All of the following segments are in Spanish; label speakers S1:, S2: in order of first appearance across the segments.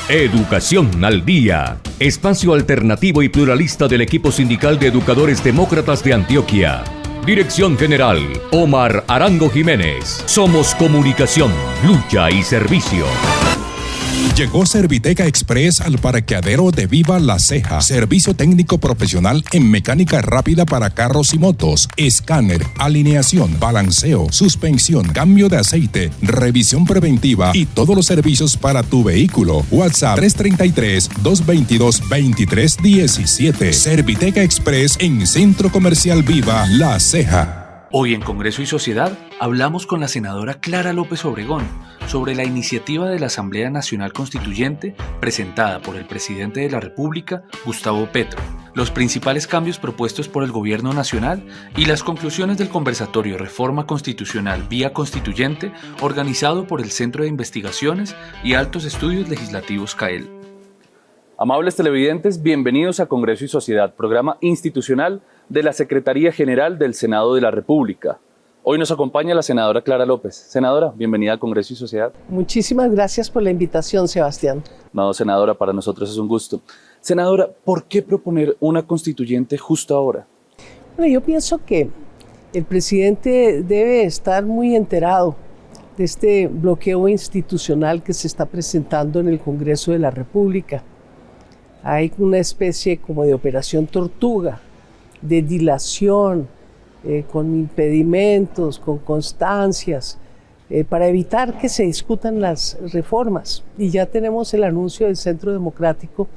S1: Educación al Día, espacio alternativo y pluralista del equipo sindical de educadores demócratas de Antioquia. Dirección General, Omar Arango Jiménez. Somos comunicación, lucha y servicio.
S2: Llegó Serviteca Express al parqueadero de Viva La Ceja. Servicio técnico profesional en mecánica rápida para carros y motos, escáner, alineación, balanceo, suspensión, cambio de aceite, revisión preventiva y todos los servicios para tu vehículo. WhatsApp 333-222-2317. Serviteca Express en Centro Comercial Viva La Ceja.
S3: Hoy en Congreso y Sociedad hablamos con la senadora Clara López Obregón sobre la iniciativa de la Asamblea Nacional Constituyente presentada por el presidente de la República, Gustavo Petro, los principales cambios propuestos por el Gobierno Nacional y las conclusiones del conversatorio Reforma Constitucional Vía Constituyente organizado por el Centro de Investigaciones y Altos Estudios Legislativos CAEL.
S4: Amables televidentes, bienvenidos a Congreso y Sociedad, programa institucional de la Secretaría General del Senado de la República. Hoy nos acompaña la senadora Clara López. Senadora, bienvenida a Congreso y Sociedad.
S5: Muchísimas gracias por la invitación, Sebastián.
S4: No, senadora, para nosotros es un gusto. Senadora, ¿por qué proponer una constituyente justo ahora?
S5: Bueno, yo pienso que el presidente debe estar muy enterado de este bloqueo institucional que se está presentando en el Congreso de la República. Hay una especie como de operación tortuga, de dilación, con impedimentos, con constancias, para evitar que se discutan las reformas. Y ya tenemos el anuncio del Centro Democrático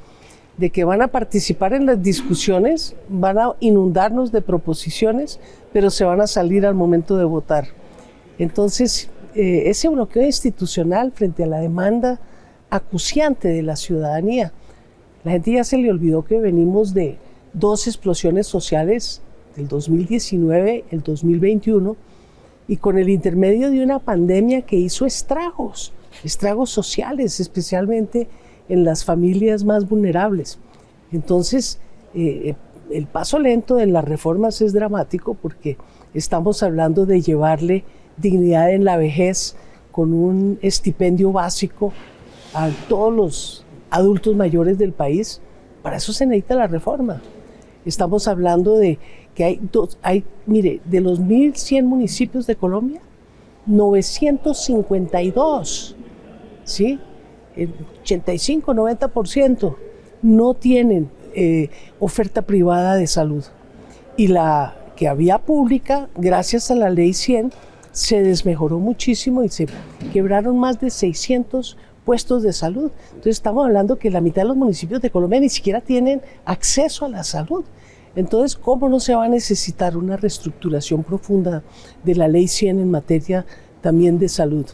S5: de que van a participar en las discusiones, van a inundarnos de proposiciones, pero se van a salir al momento de votar. Entonces, ese bloqueo institucional frente a la demanda acuciante de la ciudadanía, la gente ya se le olvidó que venimos de dos explosiones sociales, el 2019, el 2021, y con el intermedio de una pandemia que hizo estragos sociales, especialmente en las familias más vulnerables. Entonces, el paso lento de las reformas es dramático porque estamos hablando de llevarle dignidad en la vejez con un estipendio básico a todos los adultos mayores del país. Para eso se necesita la reforma. Estamos hablando de que mire, de los 1.100 municipios de Colombia, 952, ¿sí? El 85-90% no tienen oferta privada de salud. Y la que había pública, gracias a la Ley 100, se desmejoró muchísimo y se quebraron más de 600 puestos de salud. Entonces estamos hablando que la mitad de los municipios de Colombia ni siquiera tienen acceso a la salud. Entonces, ¿cómo no se va a necesitar una reestructuración profunda de la Ley 100 en materia también de salud?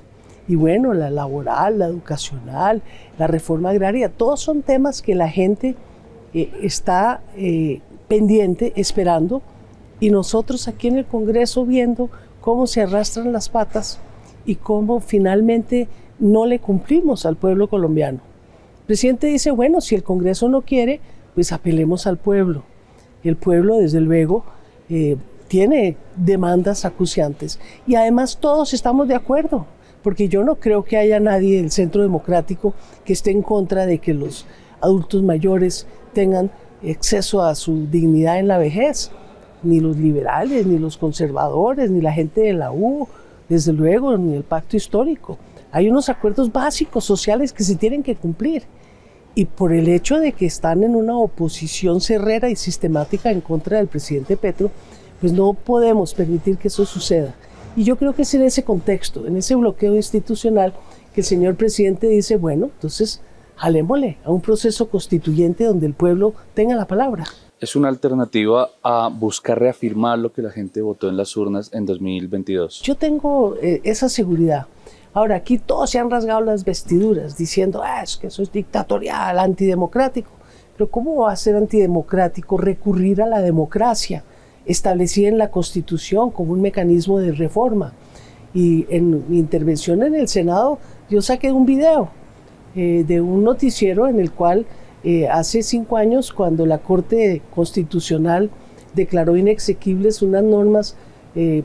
S5: Y bueno, la laboral, la educacional, la reforma agraria, todos son temas que la gente está pendiente, esperando, y nosotros aquí en el Congreso viendo cómo se arrastran las patas y cómo finalmente no le cumplimos al pueblo colombiano. El presidente dice, bueno, si el Congreso no quiere, pues apelemos al pueblo. El pueblo, desde luego, tiene demandas acuciantes. Y además todos estamos de acuerdo, porque yo no creo que haya nadie del Centro Democrático que esté en contra de que los adultos mayores tengan acceso a su dignidad en la vejez. Ni los liberales, ni los conservadores, ni la gente de la U, desde luego, ni el pacto histórico. Hay unos acuerdos básicos sociales que se tienen que cumplir. Y por el hecho de que están en una oposición cerrera y sistemática en contra del presidente Petro, pues no podemos permitir que eso suceda. Y yo creo que es en ese contexto, en ese bloqueo institucional, que el señor presidente dice, bueno, entonces jalémosle a un proceso constituyente donde el pueblo tenga la palabra.
S4: Es una alternativa a buscar reafirmar lo que la gente votó en las urnas en 2022.
S5: Yo tengo esa seguridad. Ahora, aquí todos se han rasgado las vestiduras diciendo, es que eso es dictatorial, antidemocrático. Pero ¿cómo va a ser antidemocrático recurrir a la democracia establecida en la Constitución como un mecanismo de reforma? Y en mi intervención en el Senado, yo saqué un video de un noticiero en el cual hace 5 años, cuando la Corte Constitucional declaró inexequibles unas normas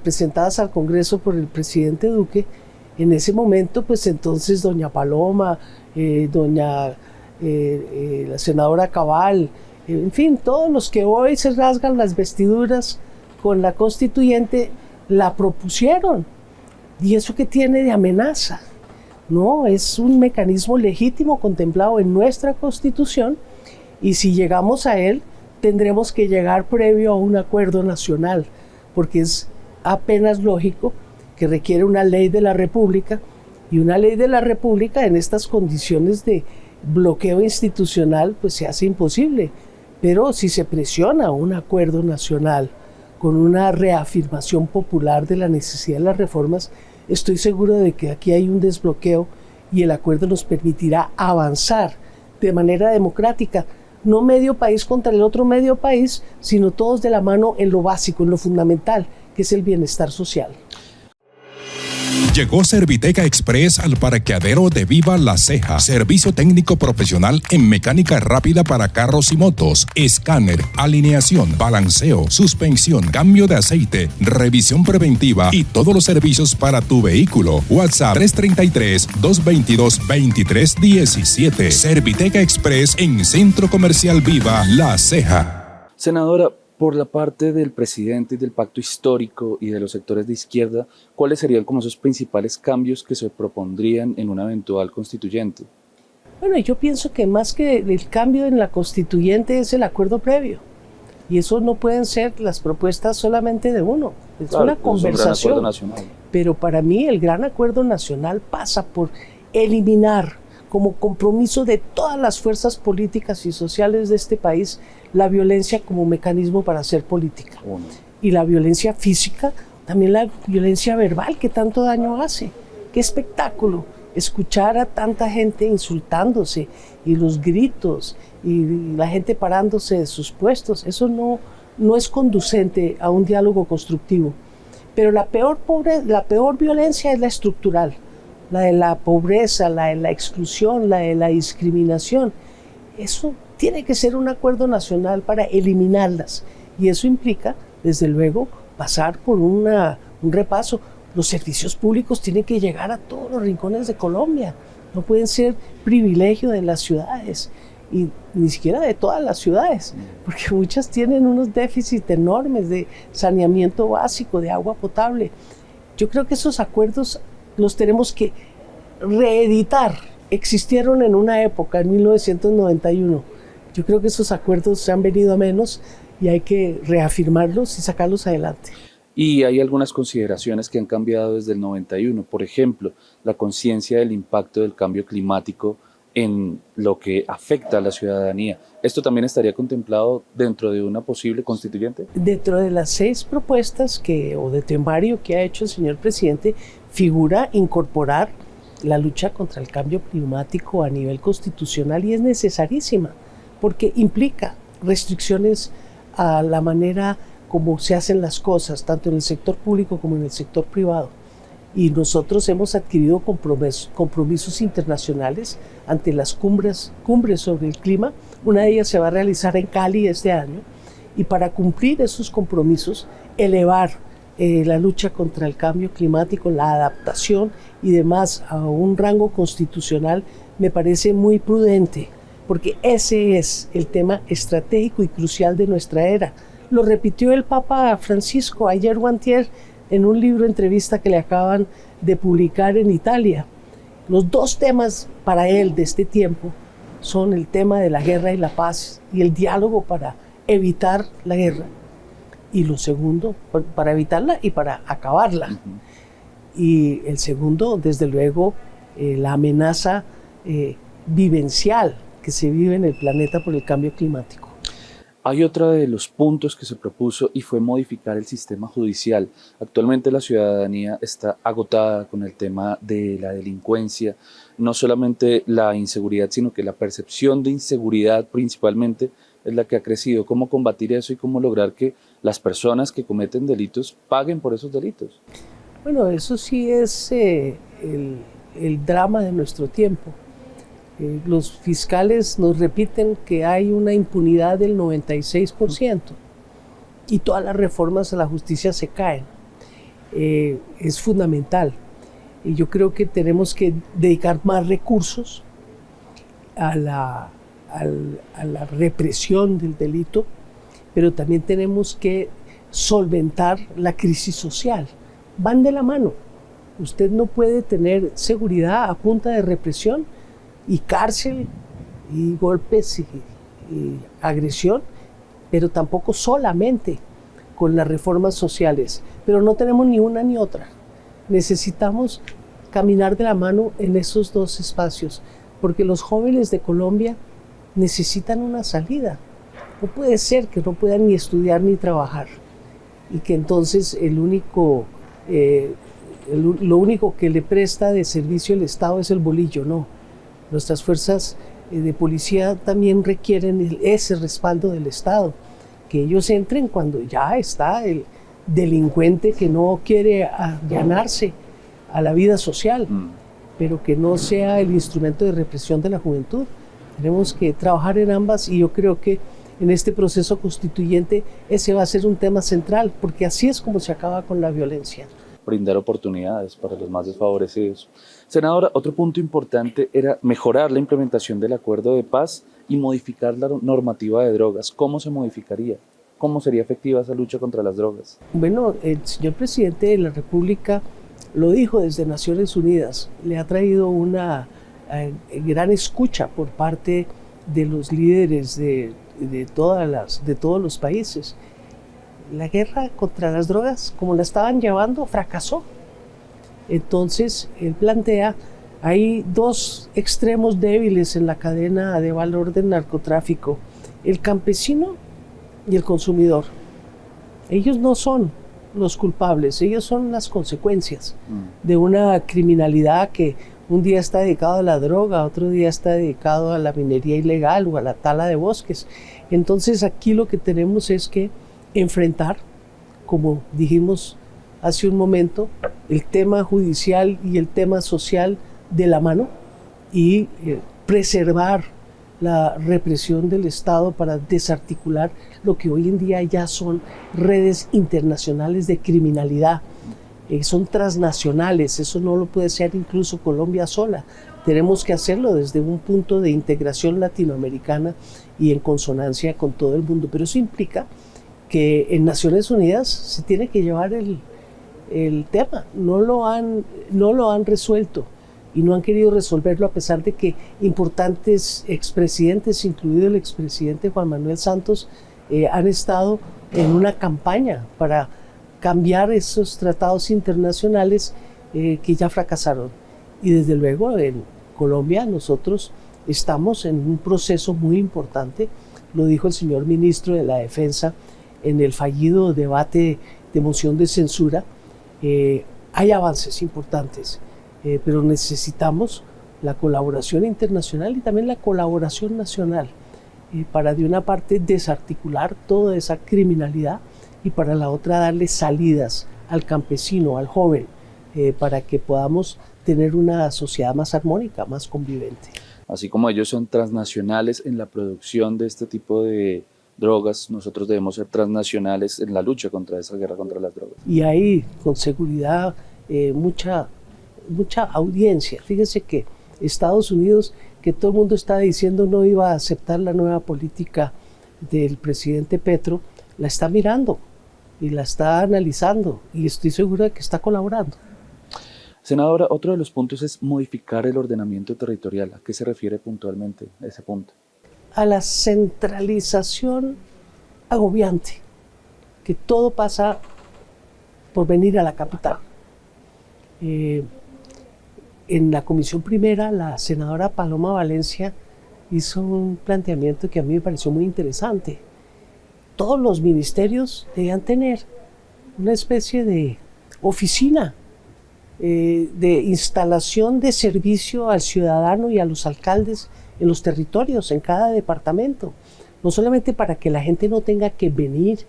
S5: presentadas al Congreso por el presidente Duque, en ese momento, pues entonces doña Paloma, doña la senadora Cabal, en fin, todos los que hoy se rasgan las vestiduras con la constituyente, la propusieron. ¿Y eso qué tiene de amenaza? No, es un mecanismo legítimo contemplado en nuestra Constitución, y si llegamos a él, tendremos que llegar previo a un acuerdo nacional, porque es apenas lógico que requiere una ley de la República, y una ley de la República en estas condiciones de bloqueo institucional pues se hace imposible. Pero si se presiona un acuerdo nacional con una reafirmación popular de la necesidad de las reformas, estoy seguro de que aquí hay un desbloqueo y el acuerdo nos permitirá avanzar de manera democrática, no medio país contra el otro medio país, sino todos de la mano en lo básico, en lo fundamental, que es el bienestar social.
S2: Llegó Serviteca Express al parqueadero de Viva La Ceja. Servicio técnico profesional en mecánica rápida para carros y motos, escáner, alineación, balanceo, suspensión, cambio de aceite, revisión preventiva y todos los servicios para tu vehículo. WhatsApp 333-222-2317. Serviteca Express en Centro Comercial Viva La Ceja.
S4: Senadora, por la parte del presidente y del pacto histórico y de los sectores de izquierda, ¿cuáles serían como esos principales cambios que se propondrían en una eventual constituyente?
S5: Bueno, yo pienso que más que el cambio en la constituyente es el acuerdo previo. Y eso no pueden ser las propuestas solamente de uno. Es
S4: claro,
S5: una conversación.
S4: Un gran acuerdo nacional.
S5: Pero para mí el gran acuerdo nacional pasa por eliminar como compromiso de todas las fuerzas políticas y sociales de este país la violencia como mecanismo para hacer política. Y la violencia física, también la violencia verbal que tanto daño hace. Qué espectáculo escuchar a tanta gente insultándose y los gritos y la gente parándose de sus puestos. Eso no es conducente a un diálogo constructivo. Pero la peor violencia es la estructural, la de la pobreza, la de la exclusión, la de la discriminación. Eso tiene que ser un acuerdo nacional para eliminarlas. Y eso implica, desde luego, pasar por un repaso. Los servicios públicos tienen que llegar a todos los rincones de Colombia. No pueden ser privilegio de las ciudades, y ni siquiera de todas las ciudades, porque muchas tienen unos déficits enormes de saneamiento básico, de agua potable. Yo creo que esos acuerdos los tenemos que reeditar. Existieron en una época, en 1991. Yo creo que esos acuerdos se han venido a menos y hay que reafirmarlos y sacarlos adelante.
S4: Y hay algunas consideraciones que han cambiado desde el 91. Por ejemplo, la conciencia del impacto del cambio climático en lo que afecta a la ciudadanía. ¿Esto también estaría contemplado dentro de una posible constituyente?
S5: Dentro de las 6 propuestas o de temario que ha hecho el señor presidente, figura incorporar la lucha contra el cambio climático a nivel constitucional, y es necesarísima porque implica restricciones a la manera como se hacen las cosas, tanto en el sector público como en el sector privado. Y nosotros hemos adquirido compromisos internacionales ante las cumbres sobre el clima. Una de ellas se va a realizar en Cali este año, y para cumplir esos compromisos, elevar la lucha contra el cambio climático, la adaptación y demás a un rango constitucional me parece muy prudente, porque ese es el tema estratégico y crucial de nuestra era. Lo repitió el Papa Francisco ayer o antier en un libro entrevista que le acaban de publicar en Italia. Los 2 temas para él de este tiempo son el tema de la guerra y la paz y el diálogo para evitar la guerra. Y lo segundo, para evitarla y para acabarla. Y el segundo, desde luego, la amenaza vivencial que se vive en el planeta por el cambio climático.
S4: Hay otro de los puntos que se propuso y fue modificar el sistema judicial. Actualmente la ciudadanía está agotada con el tema de la delincuencia, no solamente la inseguridad, sino que la percepción de inseguridad principalmente es la que ha crecido. ¿Cómo combatir eso y cómo lograr que las personas que cometen delitos paguen por esos delitos?
S5: Bueno, eso sí es el drama de nuestro tiempo. Los fiscales nos repiten que hay una impunidad del 96% y todas las reformas a la justicia se caen. Es fundamental. Y yo creo que tenemos que dedicar más recursos a la represión del delito, pero también tenemos que solventar la crisis social. Van de la mano. Usted no puede tener seguridad a punta de represión y cárcel y golpes y agresión, pero tampoco solamente con las reformas sociales. Pero no tenemos ni una ni otra. Necesitamos caminar de la mano en esos dos espacios, porque los jóvenes de Colombia necesitan una salida. No puede ser que no puedan ni estudiar ni trabajar y que entonces lo único que le presta de servicio el Estado es el bolillo. No, nuestras fuerzas de policía también requieren ese respaldo del Estado, que ellos entren cuando ya está el delincuente que no quiere allanarse a la vida social, pero que no sea el instrumento de represión de la juventud. Tenemos que trabajar en ambas y yo creo que en este proceso constituyente ese va a ser un tema central, porque así es como se acaba con la violencia.
S4: Brindar oportunidades para los más desfavorecidos. Senadora, otro punto importante era mejorar la implementación del acuerdo de paz y modificar la normativa de drogas. ¿Cómo se modificaría? ¿Cómo sería efectiva esa lucha contra las drogas?
S5: Bueno, el señor presidente de la República lo dijo desde Naciones Unidas. Le ha traído una gran escucha por parte de los líderes de todos los países. La guerra contra las drogas, como la estaban llevando, fracasó. Entonces, él plantea, hay dos extremos débiles en la cadena de valor del narcotráfico: el campesino y el consumidor. Ellos no son los culpables, ellos son las consecuencias de una criminalidad que un día está dedicado a la droga, otro día está dedicado a la minería ilegal o a la tala de bosques. Entonces aquí lo que tenemos es que enfrentar, como dijimos hace un momento, el tema judicial y el tema social de la mano y preservar la represión del Estado para desarticular lo que hoy en día ya son redes internacionales de criminalidad. Son transnacionales, eso no lo puede ser incluso Colombia sola. Tenemos que hacerlo desde un punto de integración latinoamericana y en consonancia con todo el mundo. Pero eso implica que en Naciones Unidas se tiene que llevar el tema. No lo han resuelto y no han querido resolverlo, a pesar de que importantes expresidentes, incluido el expresidente Juan Manuel Santos, han estado en una campaña para cambiar esos tratados internacionales que ya fracasaron. Y desde luego en Colombia nosotros estamos en un proceso muy importante, lo dijo el señor ministro de la Defensa en el fallido debate de moción de censura. Hay avances importantes, pero necesitamos la colaboración internacional y también la colaboración nacional para, de una parte, desarticular toda esa criminalidad y para la otra darle salidas al campesino, al joven, para que podamos tener una sociedad más armónica, más convivente.
S4: Así como ellos son transnacionales en la producción de este tipo de drogas, nosotros debemos ser transnacionales en la lucha contra esa guerra contra las drogas.
S5: Y hay con seguridad mucha audiencia. Fíjese que Estados Unidos, que todo el mundo está diciendo no iba a aceptar la nueva política del presidente Petro, la está mirando y la está analizando y estoy segura de que está colaborando.
S4: Senadora, otro de los puntos es modificar el ordenamiento territorial. ¿A qué se refiere puntualmente ese punto?
S5: A la centralización agobiante, que todo pasa por venir a la capital. En la comisión primera, la senadora Paloma Valencia hizo un planteamiento que a mí me pareció muy interesante. Todos los ministerios debían tener una especie de oficina de instalación de servicio al ciudadano y a los alcaldes en los territorios, en cada departamento. No solamente para que la gente no tenga que venir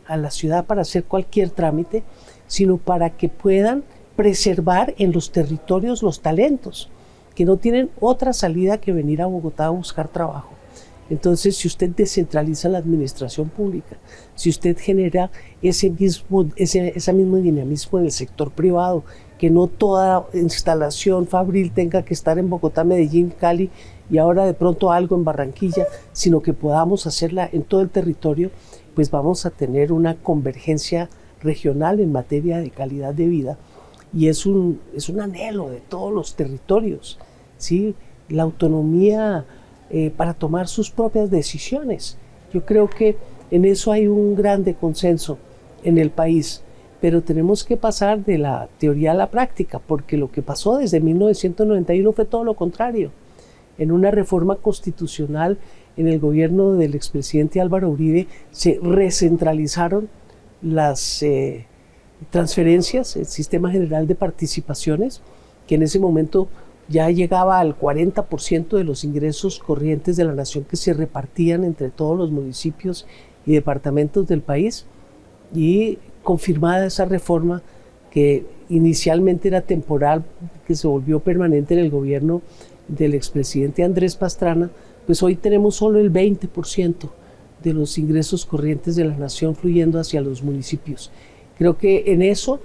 S5: a la ciudad para hacer cualquier trámite, sino para que puedan preservar en los territorios los talentos, que no tienen otra salida que venir a Bogotá a buscar trabajo. Entonces, si usted descentraliza la administración pública, si usted genera ese mismo dinamismo en el sector privado, que no toda instalación fabril tenga que estar en Bogotá, Medellín, Cali y ahora de pronto algo en Barranquilla, sino que podamos hacerla en todo el territorio, pues vamos a tener una convergencia regional en materia de calidad de vida. Y es un anhelo de todos los territorios, ¿sí? La autonomía para tomar sus propias decisiones. Yo creo que en eso hay un grande consenso en el país, pero tenemos que pasar de la teoría a la práctica, porque lo que pasó desde 1991 fue todo lo contrario. En una reforma constitucional en el gobierno del expresidente Álvaro Uribe se recentralizaron las transferencias, el sistema general de participaciones, que en ese momento ya llegaba al 40% de los ingresos corrientes de la nación que se repartían entre todos los municipios y departamentos del país, y confirmada esa reforma que inicialmente era temporal, que se volvió permanente en el gobierno del expresidente Andrés Pastrana, pues hoy tenemos solo el 20% de los ingresos corrientes de la nación fluyendo hacia los municipios. Creo que en eso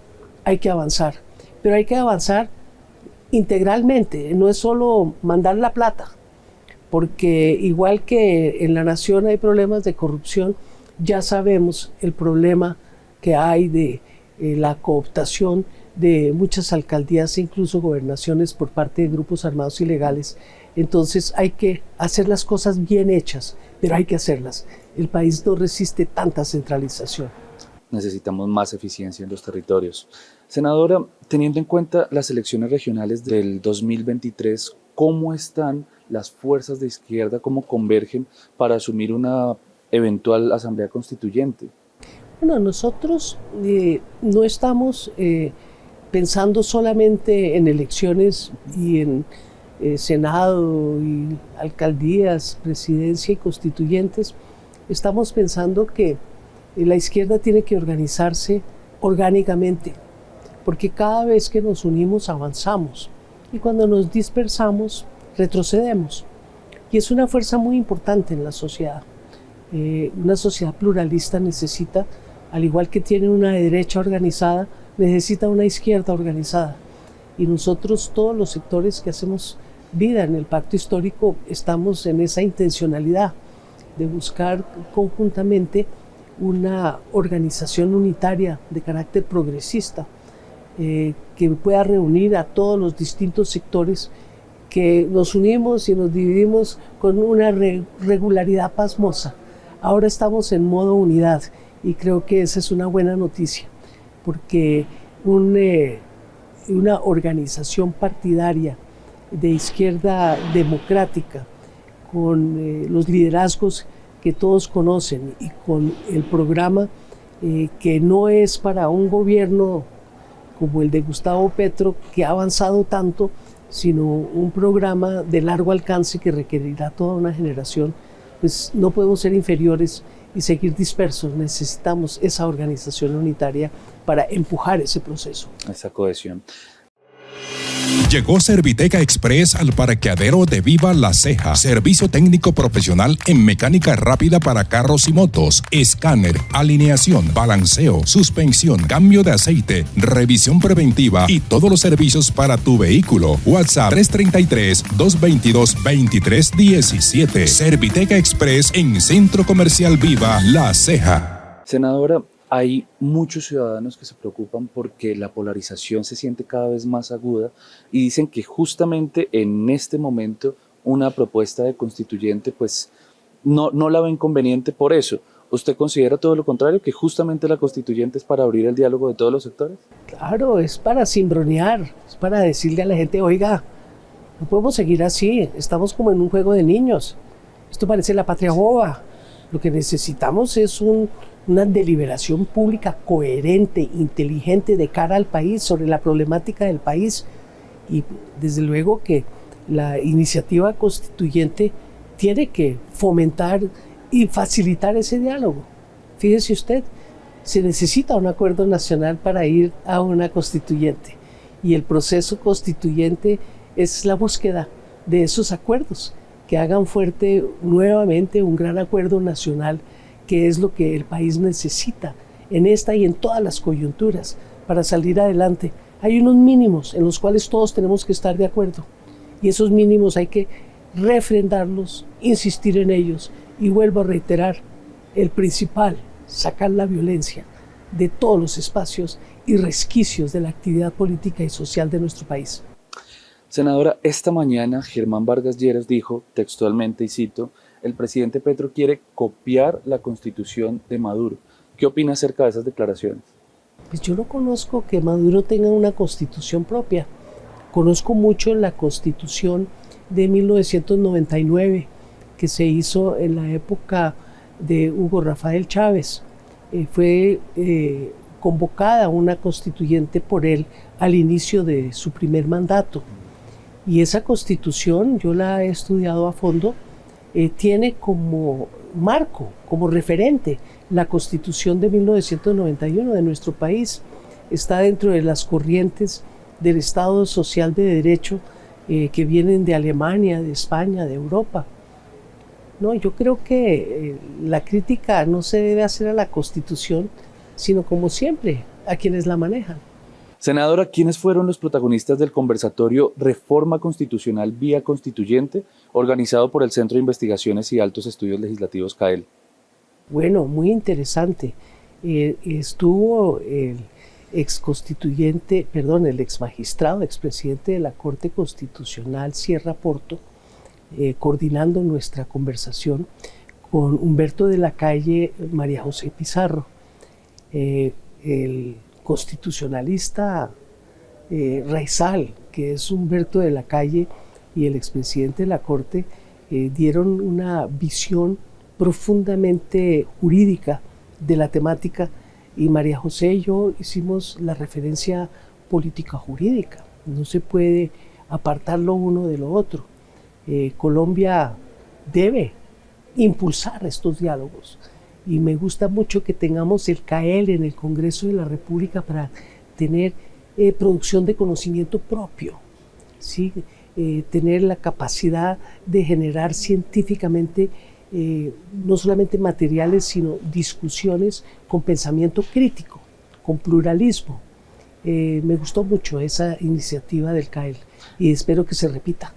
S5: hay que avanzar, pero hay que avanzar integralmente, no es solo mandar la plata, porque igual que en la nación hay problemas de corrupción, ya sabemos el problema que hay de la cooptación de muchas alcaldías e incluso gobernaciones por parte de grupos armados ilegales. Entonces hay que hacer las cosas bien hechas, pero hay que hacerlas. El país no resiste tanta centralización.
S4: Necesitamos más eficiencia en los territorios. Senadora, teniendo en cuenta las elecciones regionales del 2023, ¿cómo están las fuerzas de izquierda, cómo convergen para asumir una eventual asamblea constituyente?
S5: Bueno, nosotros no estamos pensando solamente en elecciones y en Senado y alcaldías, presidencia y constituyentes. Estamos pensando que la izquierda tiene que organizarse orgánicamente, porque cada vez que nos unimos avanzamos y cuando nos dispersamos retrocedemos. Y es una fuerza muy importante en la sociedad. Una sociedad pluralista necesita, al igual que tiene una derecha organizada, necesita una izquierda organizada. Y nosotros, todos los sectores que hacemos vida en el pacto histórico, estamos en esa intencionalidad de buscar conjuntamente una organización unitaria de carácter progresista que pueda reunir a todos los distintos sectores, que nos unimos y nos dividimos con una regularidad pasmosa. Ahora estamos en modo unidad y creo que esa es una buena noticia, porque una organización partidaria de izquierda democrática con los liderazgos que todos conocen y con el programa que no es para un gobierno como el de Gustavo Petro, que ha avanzado tanto, sino un programa de largo alcance que requerirá toda una generación, pues no podemos ser inferiores y seguir dispersos. Necesitamos esa organización unitaria para empujar ese proceso.
S4: Esa cohesión.
S2: Llegó Serviteca Express al parqueadero de Viva La Ceja. Servicio técnico profesional en mecánica rápida para carros y motos, escáner, alineación, balanceo, suspensión, cambio de aceite, revisión preventiva y todos los servicios para tu vehículo. WhatsApp 333-222-2317. Serviteca Express en Centro Comercial Viva La Ceja.
S4: Senadora, hay muchos ciudadanos que se preocupan porque la polarización se siente cada vez más aguda y dicen que justamente en este momento una propuesta de constituyente pues no la ven conveniente por eso. ¿Usted considera todo lo contrario, que justamente la constituyente es para abrir el diálogo de todos los sectores?
S5: Claro, es para cimbronear, es para decirle a la gente, oiga, no podemos seguir así, estamos como en un juego de niños, esto parece la patria boba, lo que necesitamos es una deliberación pública coherente, inteligente de cara al país, sobre la problemática del país. Y desde luego que la iniciativa constituyente tiene que fomentar y facilitar ese diálogo. Fíjese usted, se necesita un acuerdo nacional para ir a una constituyente. Y el proceso constituyente es la búsqueda de esos acuerdos que hagan fuerte nuevamente un gran acuerdo nacional, que es lo que el país necesita en esta y en todas las coyunturas para salir adelante. Hay unos mínimos en los cuales todos tenemos que estar de acuerdo y esos mínimos hay que refrendarlos, insistir en ellos y vuelvo a reiterar, el principal, sacar la violencia de todos los espacios y resquicios de la actividad política y social de nuestro país.
S4: Senadora, esta mañana Germán Vargas Lleras dijo textualmente, y cito, el presidente Petro quiere copiar la constitución de Maduro. ¿Qué opina acerca de esas declaraciones?
S5: Pues yo no conozco que Maduro tenga una constitución propia. Conozco mucho la constitución de 1999 que se hizo en la época de Hugo Rafael Chávez. Fue convocada una constituyente por él al inicio de su primer mandato. Y esa constitución, yo la he estudiado a fondo, tiene como marco, como referente, la constitución de 1991 de nuestro país. Está dentro de las corrientes del Estado Social de Derecho que vienen de Alemania, de España, de Europa. No, yo creo que la crítica no se debe hacer a la Constitución, sino como siempre, a quienes la manejan.
S4: Senadora, ¿quiénes fueron los protagonistas del conversatorio Reforma Constitucional Vía Constituyente, organizado por el Centro de Investigaciones y Altos Estudios Legislativos CAEL?
S5: Bueno, muy interesante. Estuvo el el ex magistrado, expresidente de la Corte Constitucional, Sierra Porto, coordinando nuestra conversación con Humberto de la Calle, María José Pizarro, el constitucionalista Raizal, que es Humberto de la Calle, y el expresidente de la Corte dieron una visión profundamente jurídica de la temática, y María José y yo hicimos la referencia política jurídica. No se puede apartar lo uno de lo otro. Colombia debe impulsar estos diálogos y me gusta mucho que tengamos el CAEL en el Congreso de la República para tener producción de conocimiento propio, ¿sí? Tener la capacidad de generar científicamente no solamente materiales, sino discusiones con pensamiento crítico, con pluralismo. Me gustó mucho esa iniciativa del CAEL y espero que se repita.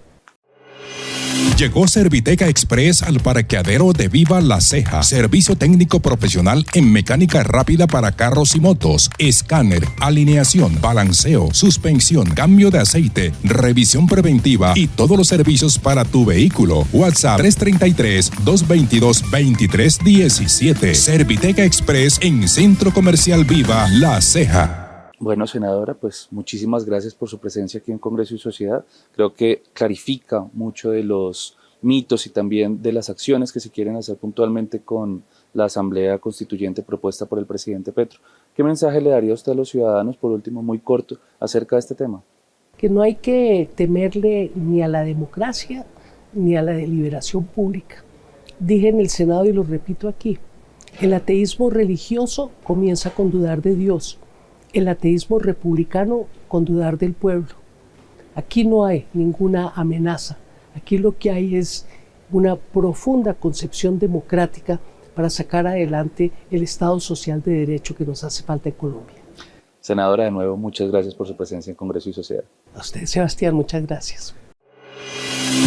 S2: Llegó Serviteca Express al parqueadero de Viva La Ceja. Servicio técnico profesional en mecánica rápida para carros y motos, escáner, alineación, balanceo, suspensión, cambio de aceite, revisión preventiva y todos los servicios para tu vehículo. WhatsApp 333-222-2317. Serviteca Express en Centro Comercial Viva La Ceja.
S4: Bueno, senadora, pues muchísimas gracias por su presencia aquí en Congreso y Sociedad. Creo que clarifica mucho de los mitos y también de las acciones que se quieren hacer puntualmente con la Asamblea Constituyente propuesta por el presidente Petro. ¿Qué mensaje le daría usted a los ciudadanos, por último, muy corto, acerca de este tema?
S5: Que no hay que temerle ni a la democracia ni a la deliberación pública. Dije en el Senado y lo repito aquí, el ateísmo religioso comienza con dudar de Dios. El ateísmo republicano con dudar del pueblo. Aquí no hay ninguna amenaza. Aquí lo que hay es una profunda concepción democrática para sacar adelante el Estado social de derecho que nos hace falta en Colombia.
S4: Senadora, de nuevo, muchas gracias por su presencia en Congreso y Sociedad.
S5: A usted, Sebastián, muchas gracias.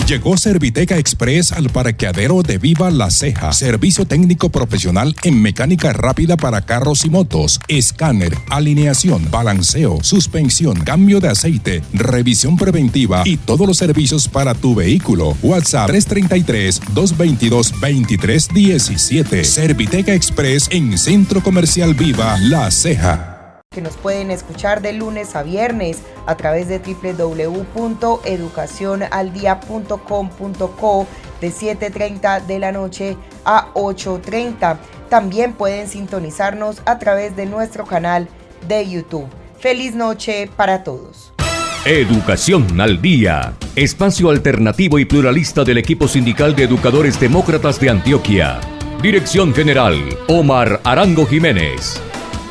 S2: Llegó Serviteca Express al parqueadero de Viva La Ceja. Servicio técnico profesional en mecánica rápida para carros y motos, escáner, alineación, balanceo, suspensión, cambio de aceite, revisión preventiva y todos los servicios para tu vehículo. WhatsApp 333-222-2317. Serviteca Express en Centro Comercial Viva La Ceja.
S6: Que nos pueden escuchar de lunes a viernes a través de www.educacionaldia.com.co de 7:30 de la noche a 8:30. También pueden sintonizarnos a través de nuestro canal de YouTube. Feliz noche para todos.
S1: Educación al Día, espacio alternativo y pluralista del equipo sindical de educadores demócratas de Antioquia. Dirección General, Omar Arango Jiménez.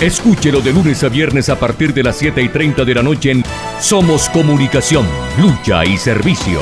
S1: Escúchelo de lunes a viernes a partir de las 7:30 de la noche en Somos Comunicación, Lucha y Servicio.